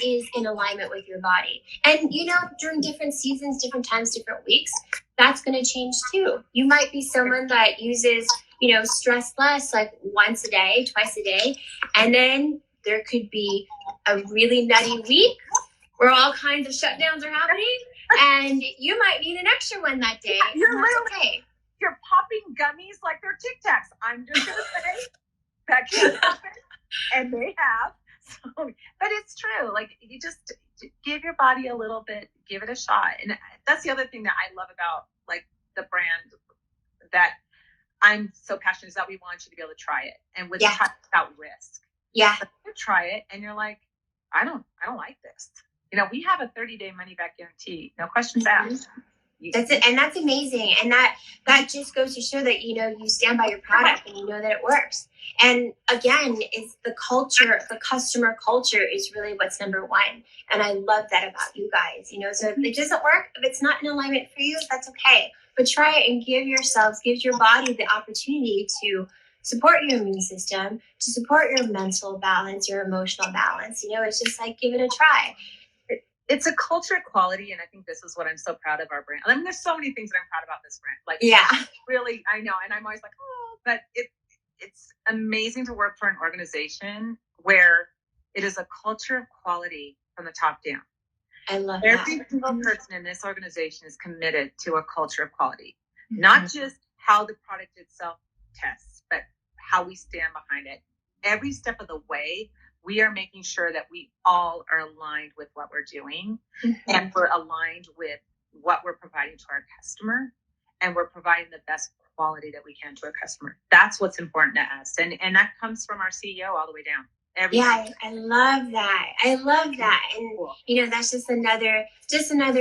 A: is in alignment with your body. And, during different seasons, different times, different weeks, that's going to change too. You might be someone that uses, stress less, like once a day, twice a day. And then there could be a really nutty week where all kinds of shutdowns are happening. And you might need an extra one that day.
B: You're popping gummies like they're Tic Tacs. I'm just going to say that can't happen. And they have. So, but it's true. Like you just give your body a little bit, give it a shot. And that's the other thing that I love about like the brand that I'm so passionate is that we want you to be able to try it. And without risk.
A: Yeah.
B: But you try it and you're like, I don't like this. We have a 30-day money back guarantee. No questions asked.
A: That's it. And that's amazing. And that just goes to show that, you stand by your product and you know that it works. And again, it's the culture, the customer culture is really what's number one. And I love that about you guys, so if it doesn't work, if it's not in alignment for you, that's okay. But try it and give your body the opportunity to support your immune system, to support your mental balance, your emotional balance. It's just like, give it a try.
B: It's a culture quality, and I think this is what I'm so proud of our brand. I mean, there's so many things that I'm proud about this brand. Like, really, I know, and I'm always like, oh, but it's amazing to work for an organization where it is a culture of quality from the top down.
A: I love
B: Every
A: that.
B: single person in this organization is committed to a culture of quality, not just how the product itself tests, but how we stand behind it. Every step of the way, we are making sure that we all are aligned with what we're doing, and we're aligned with what we're providing to our customer, and we're providing the best quality that we can to our customer. That's what's important to us. And that comes from our CEO all the way down.
A: I love that. I love that. And you know, that's just another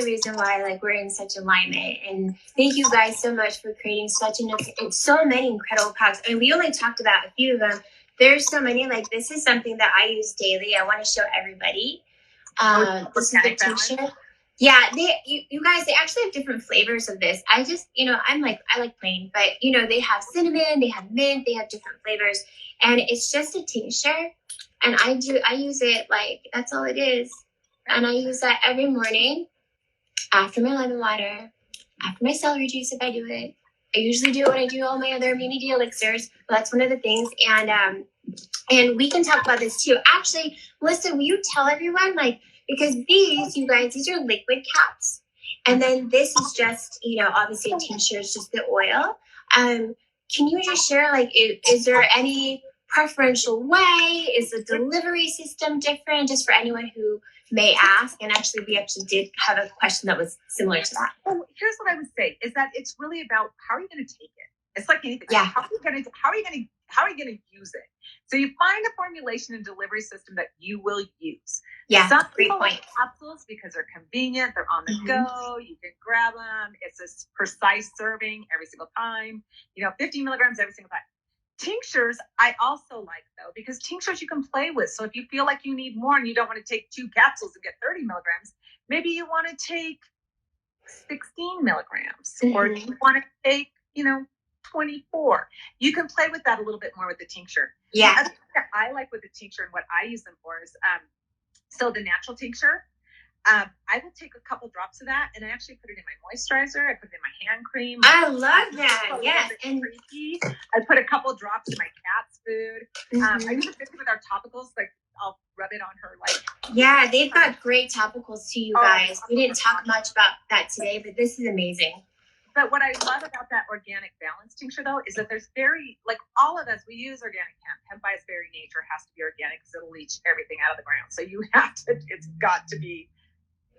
A: reason why like we're in such alignment. And thank you guys so much for creating so many incredible products. I mean, we only talked about a few of them. There's so many. Like this is something that I use daily. I want to show everybody. This is the tincture. Yeah, you guys, they actually have different flavors of this. I just, you know, I like plain, but you know, they have cinnamon, they have mint, they have different flavors, and it's just a tincture. And I use it like, that's all it is. And I use that every morning after my lemon water, after my celery juice if I do it. I usually do it when I do all my other immunity elixirs, but that's one of the things. And we can talk about this too. Actually, Melissa, will you tell everyone, like, because these are liquid caps. And then this is just, you know, obviously a tincture is just the oil. Can you just share, like, is there any preferential way? Is the delivery system different? Just for anyone who may ask. And actually, we actually did have a question that was similar to that.
B: Well, here's what I would say is that it's really about how are you going to take it? It's like anything.
A: Yeah.
B: How are you going to use it? So you find a formulation and delivery system that you will use.
A: Yeah.
B: Some
A: great
B: people
A: point.
B: like capsules because they're convenient. They're on the go. You can grab them. It's a precise serving every single time. You know, 50 milligrams every single time. Tinctures, I also like though, because tinctures you can play with. So if you feel like you need more and you don't want to take 2 capsules and get 30 milligrams, maybe you want to take 16 milligrams or you want to take, you know, 24. You can play with that a little bit more with the tincture.
A: Yeah.
B: The thing that I like with the tincture and what I use them for is, so the natural tincture, I will take a couple drops of that and I actually put it in my moisturizer. I put it in my hand cream.
A: I love that. Yes. And
B: I put a couple drops in my cat's food. I do the same with our topicals. Like I'll rub it on her. Like
A: yeah, they've got great topicals too, you guys. We didn't talk much about that today, but this is amazing.
B: But what I love about that organic balance tincture though is that there's like all of us, we use organic hemp. Hemp by its very nature has to be organic because it'll leach everything out of the ground. So you have to, it's got to be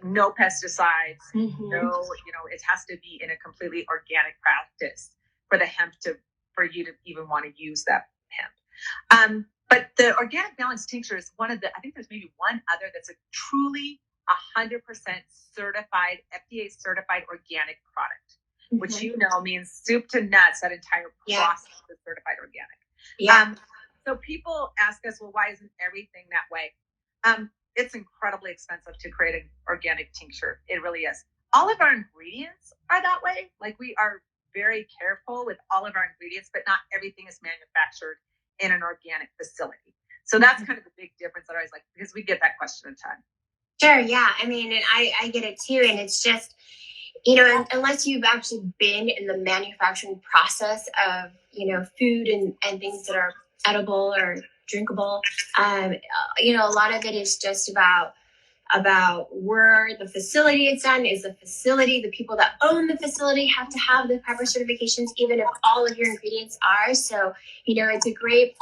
B: no pesticides, no, you know, it has to be in a completely organic practice for the hemp for you to even want to use that hemp. But the organic balance tincture is one of the, I think there's maybe one other that's a truly 100% certified, FDA certified organic product, which you know means soup to nuts, that entire process is certified organic. Yeah. So people ask us, well, why isn't everything that way? It's incredibly expensive to create an organic tincture. It really is. All of our ingredients are that way. Like we are very careful with all of our ingredients, but not everything is manufactured in an organic facility. So that's kind of the big difference that I always like, because we get that question a ton.
A: Sure. Yeah. I mean, and I get it too. And it's just, you know, unless you've actually been in the manufacturing process of, you know, food and things that are edible or drinkable, you know, a lot of it is just about where the facility is done. Is the facility, the people that own the facility have to have the proper certifications, even if all of your ingredients are. So, you know, it's a great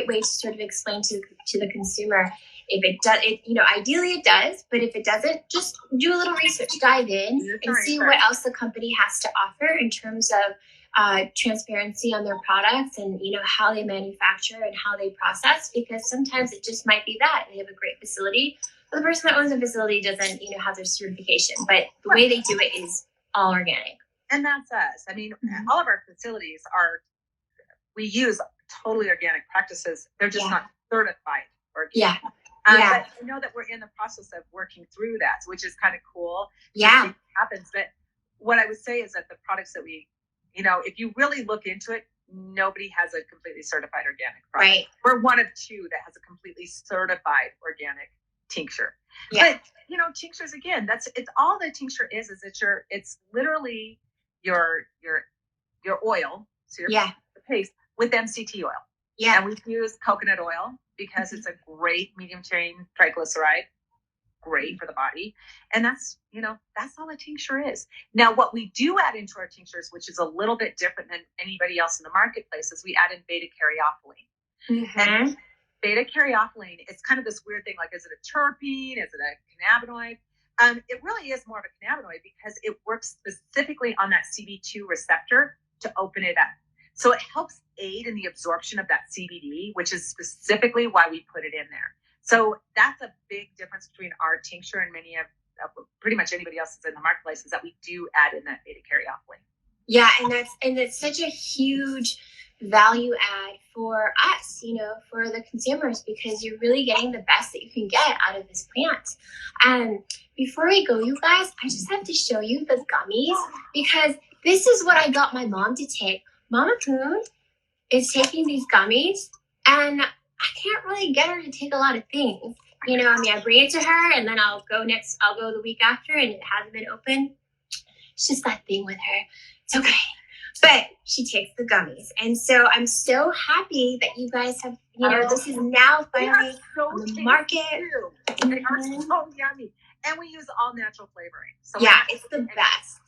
A: way to sort of explain to the consumer. If it does, you know, ideally it does, but if it doesn't, just do a little research, dive in and see what else the company has to offer in terms of transparency on their products and, you know, how they manufacture and how they process, because sometimes it just might be that they have a great facility, but the person that owns the facility doesn't, you know, have their certification, but the way they do it is all organic.
B: And that's us. I mean, all of our facilities we use totally organic practices. They're just not certified organic. But I know that we're in the process of working through that, which is kind of cool.
A: Yeah.
B: Happens. But what I would say is that the products that we, you know, if you really look into it, nobody has a completely certified organic product.
A: Right.
B: We're one of 2 that has a completely certified organic tincture.
A: Yeah.
B: But, you know, tinctures, again, it's all the tincture is it's literally your oil. So your paste with MCT oil.
A: Yeah.
B: And we use coconut oil because it's a great medium chain triglyceride, great for the body. And that's all a tincture is. Now, what we do add into our tinctures, which is a little bit different than anybody else in the marketplace, is we add in beta caryophyllene. And beta caryophyllene, it's kind of this weird thing, like, is it a terpene? Is it a cannabinoid? It really is more of a cannabinoid because it works specifically on that CB2 receptor to open it up. So it helps aid in the absorption of that CBD, which is specifically why we put it in there. So that's a big difference between our tincture and many of pretty much anybody else that's in the marketplace, is that we do add in that beta caryophyllene.
A: Yeah, and that's such a huge value add for us, for the consumers, because you're really getting the best that you can get out of this plant. Before we go, you guys, I just have to show you the gummies, because this is what I got my mom to take. Mama Poon is taking these gummies, and I can't really get her to take a lot of things. I bring it to her, and then I'll go the week after, and it hasn't been open. It's just that thing with her. It's okay. But she takes the gummies. And so I'm so happy that you guys have, this is now finally on the market.
B: They are so yummy. And we use all natural flavoring. So
A: yeah, it's the best.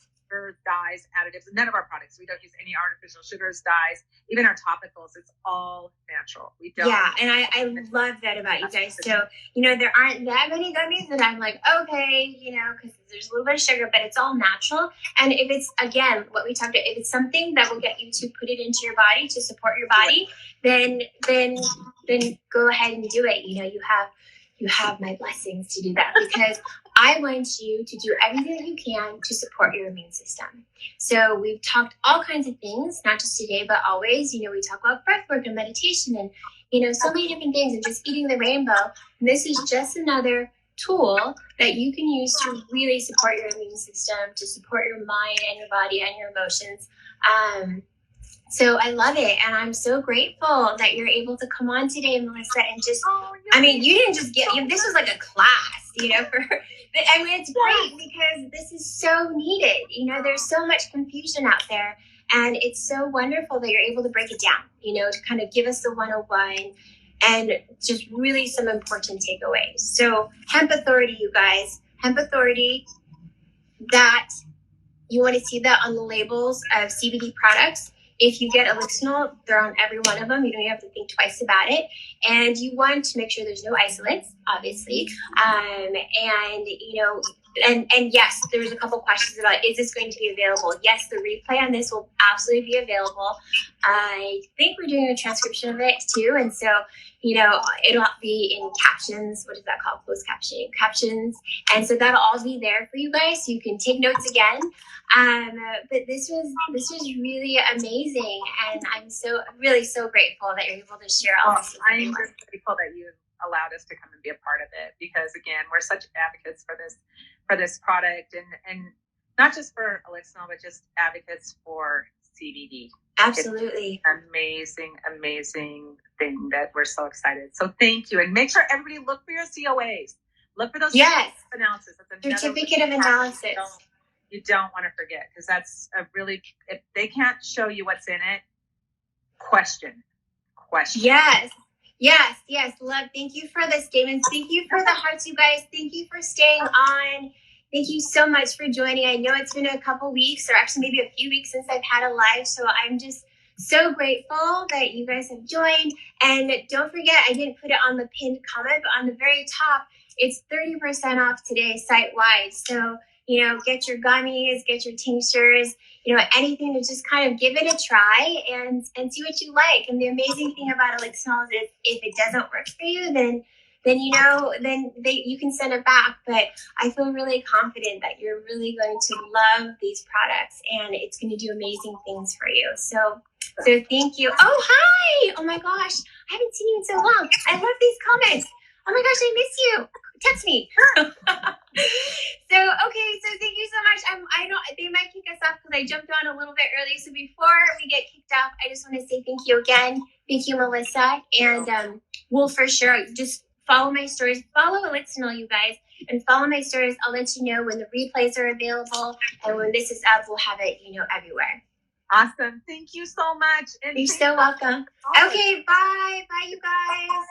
B: Dyes, additives, none of our products. We don't use any artificial sugars, dyes, even our topicals. It's all natural. We don't.
A: Yeah, and I love that about you guys. So, there aren't that many gummies that I'm like, okay, because there's a little bit of sugar, but it's all natural. And if it's, again, what we talked about, if it's something that will get you to put it into your body to support your body, then go ahead and do it. You have my blessings to do that, because I want you to do everything that you can to support your immune system. So we've talked all kinds of things, not just today, but always. We talk about breath work and meditation and, so many different things, and just eating the rainbow. And this is just another tool that you can use to really support your immune system, to support your mind and your body and your emotions. So I love it. And I'm so grateful that you're able to come on today, Melissa, and just, you didn't just this was like a class, it's great because this is so needed. There's so much confusion out there, and it's so wonderful that you're able to break it down, to kind of give us the 101 and just really some important takeaways. So Hemp Authority, you guys, Hemp Authority, that you want to see that on the labels of CBD products. If you get Elixinol, they're on every one of them. You don't even have to think twice about it. And you want to make sure there's no isolates, obviously. And yes, there's a couple questions about, is this going to be available? Yes, the replay on this will absolutely be available. I think we're doing a transcription of it too. And so, it'll be in captions. What is that called? Closed captioning. Captions. And so that'll all be there for you guys, so you can take notes again. But this was really amazing, and I'm so grateful that you're able to share all this with everyone.
B: I'm just grateful that you allowed us to come and be a part of it, because again, we're such advocates for this product, and not just for Elixinol, but just advocates for CBD.
A: Absolutely.
B: It's an amazing thing that we're so excited. So thank you, and make sure everybody look for your COAs. Look for those analysis.
A: Certificate of analysis.
B: You don't want to forget, because that's if they can't show you what's in it, question.
A: Yes. Love. Thank you for the statements. Thank you for the hearts, you guys. Thank you for staying on. Thank you so much for joining. I know it's been a couple weeks, or actually maybe a few weeks, since I've had a live. So I'm just so grateful that you guys have joined. And don't forget, I didn't put it on the pinned comment, but on the very top, it's 30% off today site-wide. So get your gummies, get your tinctures, anything to just kind of give it a try and see what you like. And the amazing thing about Elixinol is if it doesn't work for you, then you can send it back. But I feel really confident that you're really going to love these products, and it's going to do amazing things for you. So thank you. Oh, hi. Oh my gosh. I haven't seen you in so long. I love these comments. Oh my gosh, I miss you. Text me. So thank you so much. I know they might kick us off because I jumped on a little bit early. So before we get kicked off, I just want to say thank you again. Thank you, Melissa. And we'll for sure just follow my stories. Follow Elixinol, you guys, and follow my stories. I'll let you know when the replays are available, and when this is up, we'll have it, everywhere.
B: Awesome. Thank you so much. And
A: You're
B: thank
A: so
B: you.
A: welcome. Okay, bye. Bye, you guys.